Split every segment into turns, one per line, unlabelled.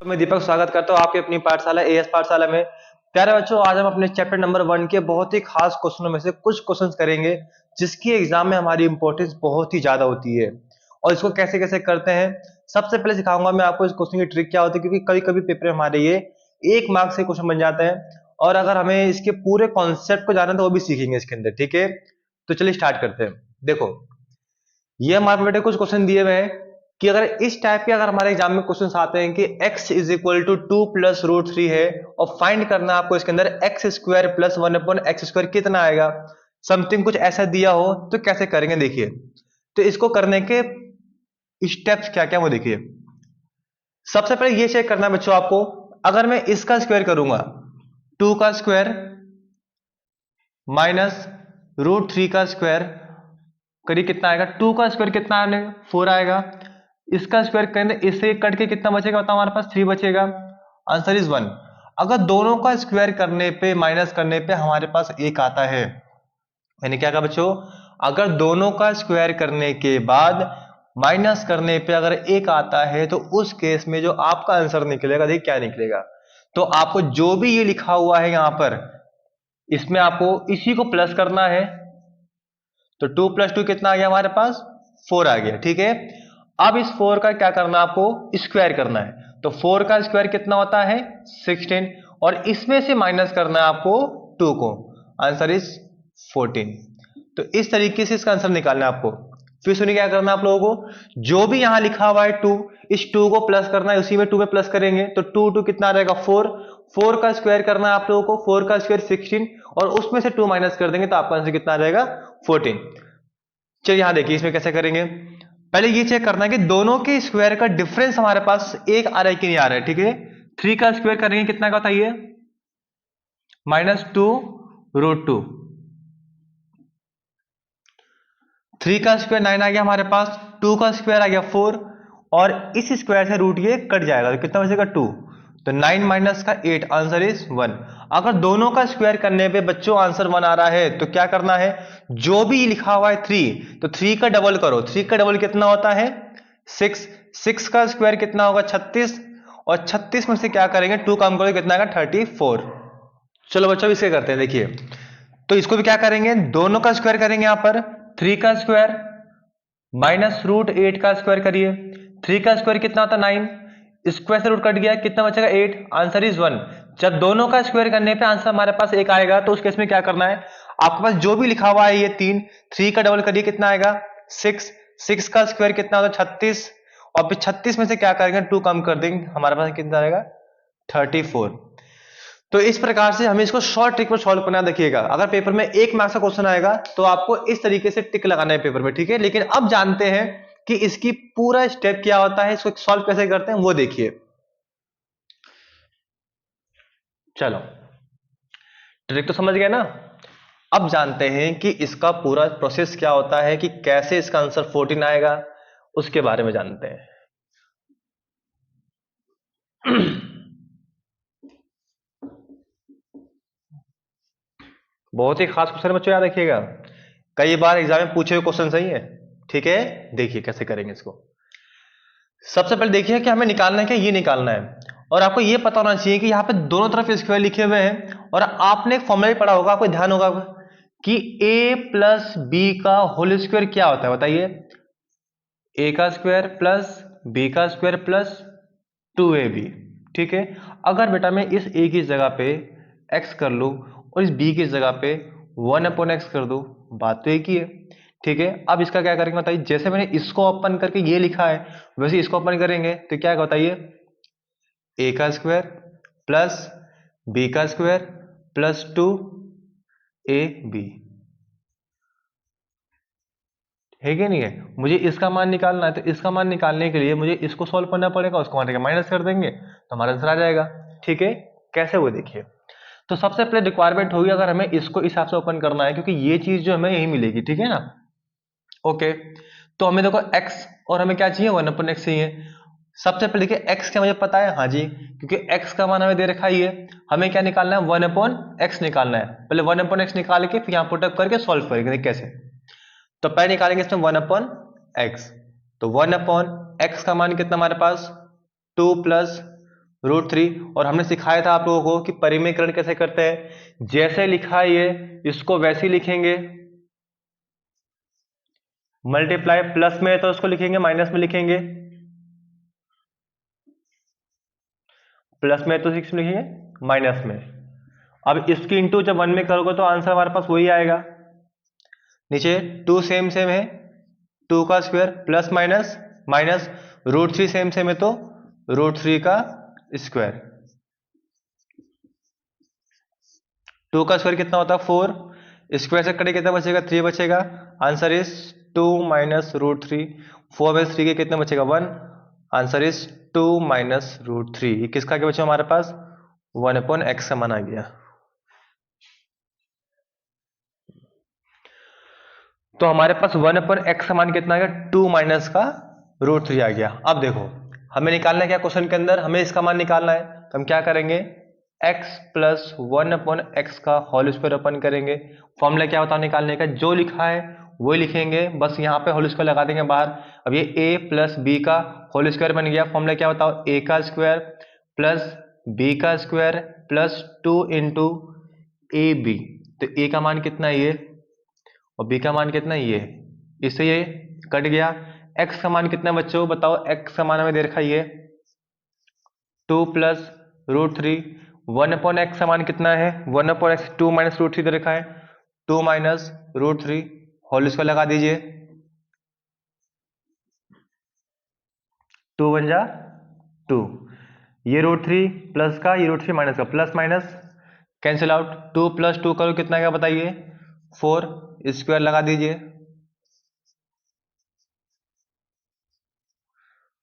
मैं दीपक स्वागत करता हूँ आपके अपनी पाठशाला एएस पाठशाला में। प्यारे बच्चों, आज हम अपने चैप्टर नंबर 1 के बहुत ही खास क्वेश्चनों में से कुछ क्वेश्चंस करेंगे जिसकी एग्जाम में हमारी इंपॉर्टेंस बहुत ही ज्यादा होती है। और इसको कैसे कैसे करते हैं, सबसे पहले सिखाऊंगा मैं आपको इस क्वेश्चन की ट्रिक क्या होती है, क्योंकि कभी कभी पेपर में हमारे ये 1 मार्क्स से क्वेश्चन बन जाता है और अगर हमें इसके पूरे कॉन्सेप्ट को जानना है तो वो भी सीखेंगे इसके अंदर। ठीक है, तो चलिए स्टार्ट करते हैं। देखो, ये हमारे बेटे कुछ क्वेश्चन दिए हुए हैं कि अगर इस टाइप के अगर हमारे एग्जाम में क्वेश्चन आते हैं कि x is equal to 2 plus root 3 है और फाइंड करना आपको इसके अंदर x square plus 1 upon x square कितना आएगा, समथिंग कुछ ऐसा दिया हो तो कैसे करेंगे। देखिए, तो इसको करने के स्टेप्स क्या क्या वो देखिए। सबसे पहले ये चेक करना है बच्चों आपको, अगर मैं इसका स्क्वायर करूंगा 2 का स्क्वायर माइनस रूट 3 का स्क्वायर करिए कितना आएगा, 2 का स्क्वायर कितना आएगा 4 आएगा, इसका स्क्वायर करेंगे इससे कट के कितना बचेगा बताओ, हमारे पास 3 बचेगा। Answer is 1। अगर दोनों का स्क्वायर करने पे माइनस करने पे हमारे पास 1 आता है, यानी क्या कहा बच्चों, अगर दोनों का स्क्वायर करने के बाद माइनस करने पे अगर 1 आता है तो उस केस में जो आपका आंसर निकलेगा, देखिए क्या निकलेगा। तो आपको जो भी ये लिखा हुआ है यहां पर, इसमें आपको इसी को प्लस करना है। तो 2 प्लस 2 कितना आ गया हमारे पास, 4 आ गया। ठीक है, अब इस 4 का क्या करना है आपको, स्क्वायर करना है। तो 4 का स्क्वायर कितना होता है 16 और इसमें से माइनस करना है आपको 2 को, आंसर इज 14। तो इस तरीके से इसका आंसर निकालना है आपको। फिर सुनिए क्या करना है आप लोगों को, जो भी यहां लिखा हुआ है 2, इस 2 को प्लस करना है, उसी में 2 में प्लस करेंगे तो 2 2 कितना रहेगा 4, 4 का स्क्वायर करना है आप लोगों को, 4 का स्क्वायर 16 और उसमें से 2 माइनस कर देंगे तो आपका आंसर कितना रहेगा 14। चलिए यहां देखिए इसमें कैसे करेंगे। पहले ये चेक करना है कि दोनों के स्क्वायर का डिफरेंस हमारे पास 1 आ रहा है कि नहीं आ रहा है। ठीक है, 3 का स्क्वायर करेंगे कितना का बताइए, -2 रूट 2, 3 का स्क्वायर 9 आ गया हमारे पास, 2 का स्क्वायर आ गया 4 और इस स्क्वायर से रूट ये कट जाएगा तो कितना बचेगा 2, तो 9 माइनस का 8, आंसर इज 1। अगर दोनों का स्क्वायर करने पे बच्चों आंसर 1 आ रहा है तो क्या करना है, जो भी लिखा हुआ है 3 तो 3 का डबल करो, 3 का डबल कितना होता है 6, 6 का स्क्वायर कितना होगा 36 और 36 में से क्या करेंगे 2 कम करोगे कितना आएगा 34। चलो बच्चों इसे करते हैं। देखिए, तो इसको भी क्या करेंगे, दोनों का स्क्वायर करेंगे यहां पर, 3 का स्क्वायर माइनस रूट 8 का स्क्वायर करिए, 3 का स्क्वायर कितना होता है 9, स्क्वायर से रूट कट गया कितना बचेगा 8, आंसर इज 1। जब दोनों का स्क्वायर करने पे आंसर हमारे पास 1 आएगा तो उस केस में क्या करना है, आपके पास जो भी लिखा हुआ है ये 3, 3 का डबल करिए कितना आएगा 6, 6 का स्क्वायर कितना होता है 36 और फिर 36 में से क्या करेंगे 2 कम कर देंगे, हमारे पास कितना आएगा 34। तो इस प्रकार से हमें इसको शॉर्ट ट्रिक में सॉल्व करना। देखिएगा, अगर पेपर में 1 मार्क्स का क्वेश्चन आएगा तो आपको इस तरीके से टिक लगाना है पेपर में। ठीक है, लेकिन अब जानते हैं कि इसकी पूरा स्टेप क्या होता है, इसको सॉल्व कैसे करते हैं वो देखिए। चलो, ट्रिक तो समझ गए ना। अब जानते हैं कि इसका पूरा प्रोसेस क्या होता है, कि कैसे इसका आंसर 14 आएगा, उसके बारे में जानते हैं। बहुत ही खास क्वेश्चन बच्चों, याद रखिएगा, कई बार एग्जाम में पूछे हुए क्वेश्चन सही है। ठीक है, देखिए कैसे करेंगे इसको। सबसे पहले देखिए कि हमें निकालना है क्या, ये निकालना है और आपको ये पता होना चाहिए कि यहाँ पे दोनों तरफ स्क्वायर लिखे हुए हैं और आपने एक फॉर्मूला भी पढ़ा होगा, आपको ध्यान होगा कि a प्लस बी का होल स्क्वायर क्या होता है बताइए, a का स्क्वायर प्लस b का स्क्वायर प्लस 2ab। ठीक है, अगर बेटा मैं इस a की जगह पे x कर लूं और इस b की जगह पे 1/x कर दूं, बात तो एक ही है। ठीक है, अब इसका क्या करेंगे बताइए, जैसे मैंने इसको ओपन करके ये लिखा है वैसे इसको ओपन करेंगे तो क्या बताइए, a का स्क्वायर प्लस b का स्क्वायर प्लस 2ab है कि नहीं है। मुझे इसका मान निकालना है तो इसका मान निकालने के लिए मुझे इसको सॉल्व करना पड़ेगा, उसको माइनस कर देंगे तो हमारा आंसर आ जाएगा। ठीक है, कैसे वो देखिए। तो सबसे पहले रिक्वायरमेंट होगी अगर हमें इसको इस हिसाब से ओपन करना है, क्योंकि ये चीज जो हमें यही मिलेगी। ठीक है ना, ओके। तो हमें देखो x और हमें क्या चाहिए 1/x चाहिए। सबसे पहले देखिए x क्या मुझे पता है, हाँ जी, क्योंकि x का मान हमें दे रखा ही है, हमें क्या निकालना है 1/x निकालना है। पहले 1/x निकाल के फिर यहाँ पुटअप करके सॉल्व करेंगे कैसे। तो पहले निकालेंगे इसमें 1/x, तो 1/x का मान कितना हमारे पास 2 प्लस √3। और हमने सिखाया था आप लोगों को कि परिमेयकरण कैसे करते हैं, जैसे लिखा है ये इसको वैसे ही लिखेंगे, मल्टीप्लाई प्लस में है तो उसको लिखेंगे, माइनस में लिखेंगे, प्लस में है तो 6 में लिखेंगे, माइनस में। अब इसकी इंटू जब 1 में करोगे तो आंसर हमारे पास वही आएगा। नीचे 2 सेम सेम है, 2 का square plus minus minus, √3 same same है तो √3 का स्क्वायर। 2 का स्क्वायर कितना होता है 4, स्क्वायर से कटे कितना बचेगा 3 बचेगा। Answer is 2 minus √3। 4 में 3 के कितना बचेगा 1। Answer is 2 minus √3। ये किसका क्या बचा हमारे पास 1/x समान आ गया। तो हमारे पास 1/x समान कितना आ गया 2 माइनस का √3 आ गया। अब देखो हमें निकालना है क्या, क्वेश्चन के अंदर हमें इसका मान निकालना है, तो हम क्या करेंगे x प्लस 1/x का होल स्क्वायर अपन करेंगे। फॉर्मूला क्या होता है निकालने का, जो लिखा है वही लिखेंगे, बस यहाँ पे होल स्क्वायर लगा देंगे बाहर। अब ये a प्लस बी का होल स्क्वायर बन गया। फॉर्मूला क्या होता है a का स्क्वायर प्लस b का square plus 2 into A B. तो a का मान कितना है ये, और b का मान कितना है ये, इससे ये कट गया। x का मान कितना है बच्चों बताओ, x का मान हमें दे रखा है ये 2 प्लस √3। 1/x का मान कितना है 1/x, 2 माइनस √3 दे रखा है, 2 माइनस √3 होल स्क्वायर लगा दीजिए, 2 बन जा 2। ये √3 प्लस का, ये √3 माइनस का, plus minus cancel out, 2 plus 2 करो कितना क्या बताइए 4, स्क्वायर लगा दीजिए,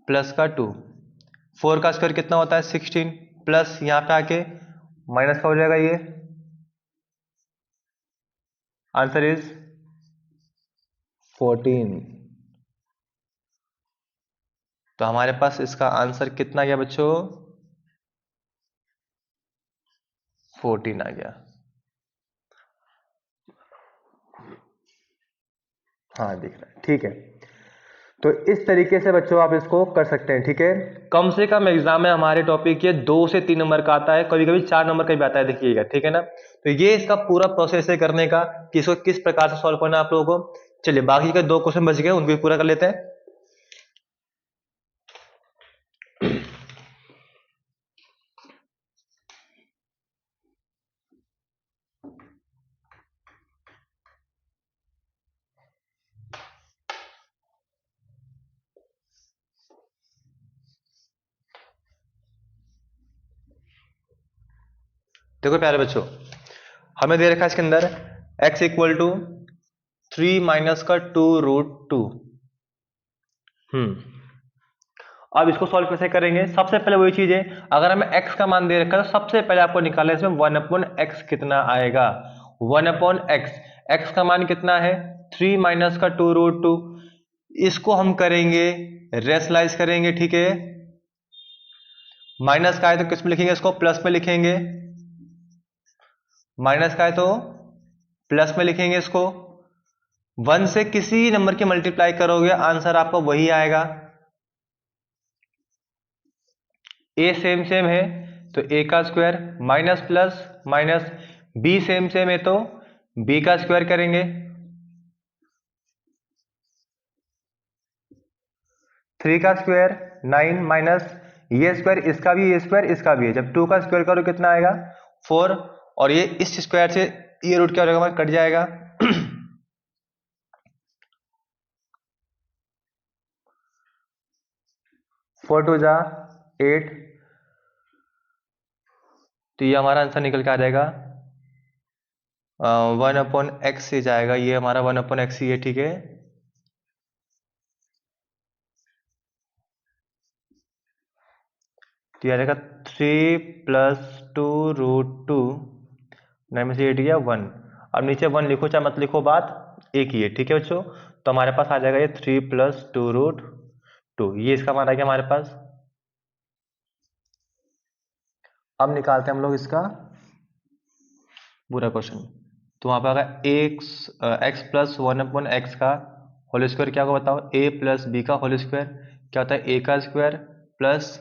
प्लस का 2, 4 का स्क्वायर कितना होता है 16, प्लस यहाँ पे आके माइनस का हो जाएगा ये। Answer is 14। तो हमारे पास इसका आंसर कितना गया बच्चों 14 आ गया। हाँ दिख रहा है, ठीक है। तो इस तरीके से बच्चों आप इसको कर सकते हैं, ठीक है। कम से कम एग्जाम में हमारे टॉपिक ये 2 से 3 नंबर का आता है, कभी कभी 4 नंबर का भी आता है, देखिएगा, ठीक है ना। तो ये इसका पूरा प्रोसेस है करने का कि इसको किस प्रकार से सॉल्व करना है आप लोगों को। चलिए बाकी के 2 क्वेश्चन बच गए उनको भी पूरा कर लेते हैं। देखो प्यारे बच्चों, हमें दे रखा है इसके अंदर x इक्वल टू 3 माइनस का 2√2। अब इसको सॉल्व कैसे करेंगे, सबसे पहले वही चीज है, अगर हमें x का मान दे रखा है तो सबसे पहले आपको निकालना है इसमें 1/x कितना आएगा। 1/x, x का मान कितना है 3 माइनस का 2√2। इसको हम करेंगे रेशनलाइज करेंगे, ठीक है। माइनस का है तो किस में लिखेंगे, इसको प्लस में लिखेंगे, माइनस का है तो प्लस में लिखेंगे इसको। 1 से किसी नंबर की मल्टीप्लाई करोगे आंसर आपको वही आएगा। ए सेम सेम है तो ए का square minus plus minus, B same same है तो बी का स्क्वायर करेंगे, 3 का स्क्वायर 9 माइनस ये स्क्वायर इसका भी, ये स्क्वायर इसका भी है, जब 2 का स्क्वायर करो कितना आएगा 4, और ये इस स्क्वायर से ये रूट क्या हो जाएगा कट जाएगा। 4 2 जा 8, तो ये हमारा आंसर निकल के आ जाएगा 1/x से जाएगा, ये हमारा 1/x ही है, ठीक है। तो ये आ जाएगा 3 प्लस 2√2, 9 में से 8 गया 1। अब नीचे 1 लिखो चाहे मत लिखो, बात एक ही है, ठीक है बच्चों। तो हमारे पास आ जाएगा ये 3 प्लस 2√2, ये इसका मान आ गया हमारे पास। अब निकालते हैं हम लोग इसका पूरा क्वेश्चन। तो वहां पर आएगा एक्स प्लस 1/x का होल स्क्वायर क्या होगा बताओ, a प्लस बी का होल स्क्वायर क्या होता है, a का स्क्वायर प्लस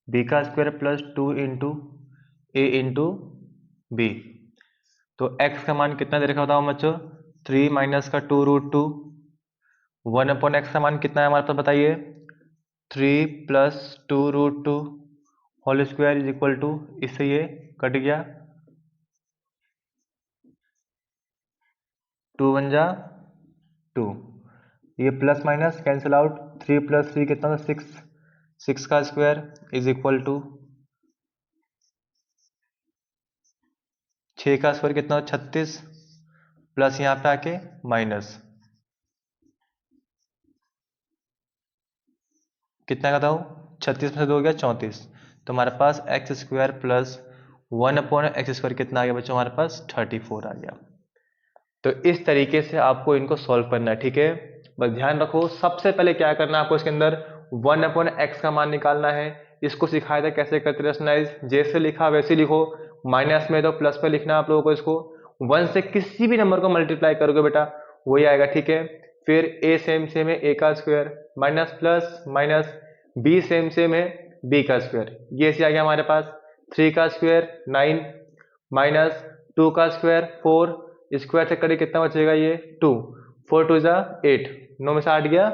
बी का स्क्वायर प्लस 2 इंटू ए इंटू बी। तो x का मान कितना दे रखा बताओ बच्चों, 3 माइनस का 2√2। 1/x का मान कितना है हमारे पास बताइए, 3 plus 2√2 whole square is equal to, इससे ये कट गया, 2 1 जा 2, ये plus minus cancel out, 3 plus 3 कितना, 6, 6 का स्क्वायर इज इक्वल टू 6 का स्क्वायर कितना, 36, प्लस यहाँ पे आके माइनस कितना का था, 36 में से 2 हो गया 34। तो हमारे पास एक्स स्क्वायर प्लस 1/x² कितना आ गया बच्चों, हमारे पास 34 आ गया। तो इस तरीके से आपको इनको सॉल्व करना है, ठीक है। बस ध्यान रखो, सबसे पहले क्या करना है आपको, इसके अंदर 1/x का मान निकालना है। इसको सिखाया था कैसे करते रेशनलाइज, जैसे लिखा वैसे लिखो, माइनस में तो प्लस पे लिखना है आप लोगों को। इसको 1 से किसी भी नंबर को मल्टीप्लाई करोगे बेटा वही आएगा, ठीक है। फिर a सेम सेम है a का square, minus plus minus, b same same है b का स्क्वायर, ये ऐसे आ गया हमारे पास। 3 का स्क्वायर 9 माइनस 2 का स्क्वायर 4, स्क्वायर से करिए कितना बचेगा, ये 2, 4 2 जा 8, 9 में से 8 गया,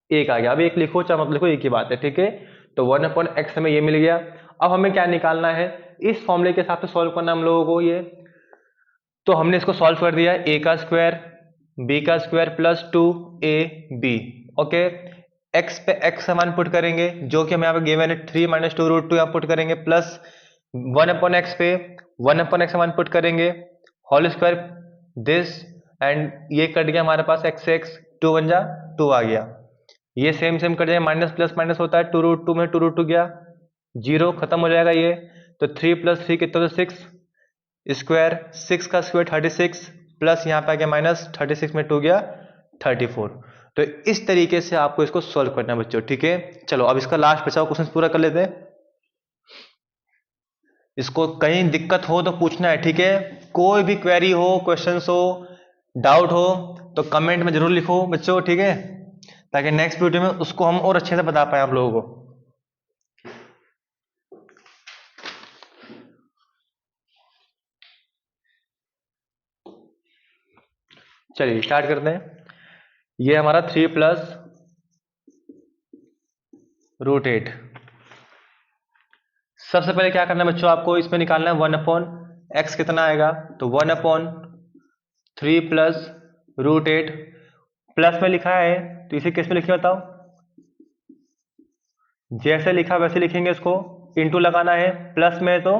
एक आ गया। अब एक लिखो चाहे मत लिखो एक ही बात है, ठीक है। तो 1/x हमें ये मिल गया। अब हमें क्या निकालना है, इस फॉर्मूले के हिसाब से सॉल्व करना हम लोगों को ये। तो हमने इसको सॉल्व कर दिया, a का स्क्वायर b का square plus 2ab, okay. x पे x समान पुट करेंगे, जो कि हमें यहाँ पे गिवन है 3 माइनस 2√2 यहाँ पुट करेंगे, प्लस 1/x पे 1/x समान पुट करेंगे, होल स्क्वायर दिस, एंड ये कट गया हमारे पास x से x, 2 1 जा 2 आ गया, ये सेम सेम कट जाएगा, माइनस प्लस माइनस होता है, 2√2 में 2√2 गया, 0 खत्म हो जाएगा ये। तो 3 प्लस 3 कितना, 6 स्क्वायर, 6 का स्क्वायर 36, प्लस यहाँ पे आ गया माइनस, 36 में 2 गया 34। तो इस तरीके से आपको इसको सॉल्व करना है बच्चों, ठीक है। चलो अब इसका लास्ट बचा हुआ क्वेश्चन पूरा कर लेते हैं। इसको कहीं दिक्कत हो तो पूछना है, ठीक है। कोई भी क्वेरी हो, क्वेश्चन हो, डाउट हो तो कमेंट में जरूर लिखो बच्चों, ठीक है, ताकि नेक्स्ट वीडियो में उसको हम और अच्छे से बता पाए आप लोगों को। चलिए स्टार्ट करते हैं। ये हमारा 3 प्लस √8। सबसे पहले क्या करना है बच्चों, आपको इसमें निकालना है 1/x कितना आएगा, तो 1/3 प्लस √8, प्लस में लिखा है तो इसे किस में लिखिए बताओ, जैसे लिखा वैसे लिखेंगे, इसको इंटू लगाना है, प्लस में तो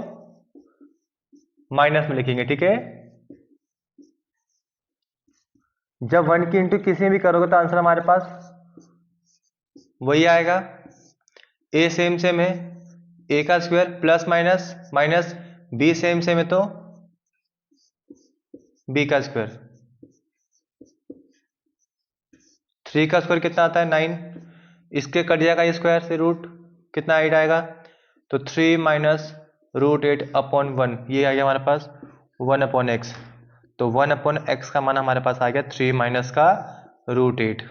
माइनस में लिखेंगे, ठीक है। जब 1 की इंटू किसी में भी करोगे तो आंसर हमारे पास वही आएगा, a सेम सेम है a का square plus minus minus, b same same है तो b का स्क्वायर, 3 का स्क्वायर कितना आता है 9, इसके कट जाएगा ये स्क्वायर से रूट, कितना 8 आएगा, तो 3 माइनस √8/1, ये आ गया हमारे पास 1/x। तो 1/x का मान हमारे पास आ गया 3 माइनस का √8,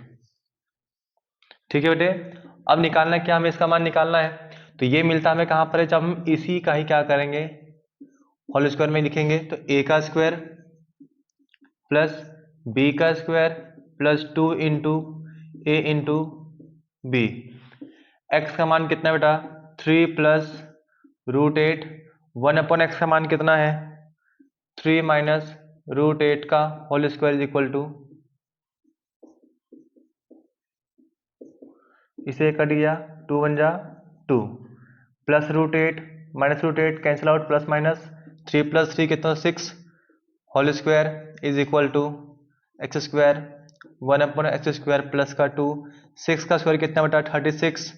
ठीक है बेटे। अब निकालना क्या, हमें इसका मान निकालना है, तो ये मिलता हमें कहां पर है, जब हम इसी का ही क्या करेंगे, होल स्क्वायर में लिखेंगे, तो a का स्क्वायर प्लस b का square plus 2 into a into B. x का मान कितना बेटा, 3 प्लस √8, 1/x का मान कितना है 3 माइनस √8 का whole square is equal to, इसे कट गया, 2 1 जा 2, plus √8 minus √8 cancel out, plus minus, 3 plus 3 कितना 6 whole square is equal to x square 1/x² plus का 2, 6 का स्क्वायर कितना बेटा 36,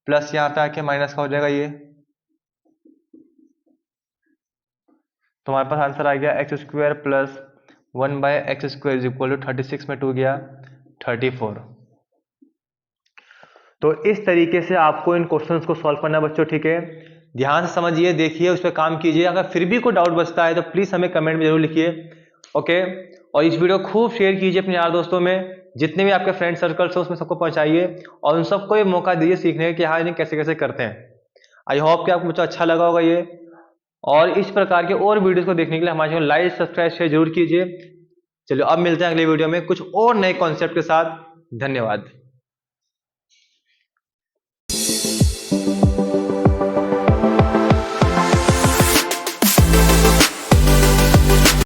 प्लस यहाँ पे आके माइनस का हो जाएगा ये, तो हमारे पास आंसर आ गया x² plus 1/x² is equal to 36 में 2 गया 34। तो इस तरीके से आपको इन क्वेश्चंस को सॉल्व करना है बच्चों, ठीक है। ध्यान से समझिए, देखिए, उस पर काम कीजिए। अगर फिर भी कोई डाउट बचता है तो प्लीज हमें कमेंट में जरूर लिखिए, ओके। और इस वीडियो को खूब शेयर कीजिए अपने यार दोस्तों में, जितने भी आपके फ्रेंड सर्कल्स हो उसमें सबको पहुंचाइए, और उन सबको ये मौका दीजिए सीखने कि हाँ इन्हें कैसे कैसे करते हैं। आई होप कि आपको मुझे अच्छा लगा होगा ये, और इस प्रकार के और वीडियोस को देखने के लिए हमारे चैनल लाइक सब्सक्राइब शेयर जरूर कीजिए। चलिए अब मिलते हैं अगले वीडियो में कुछ और नए कॉन्सेप्ट के साथ। धन्यवाद।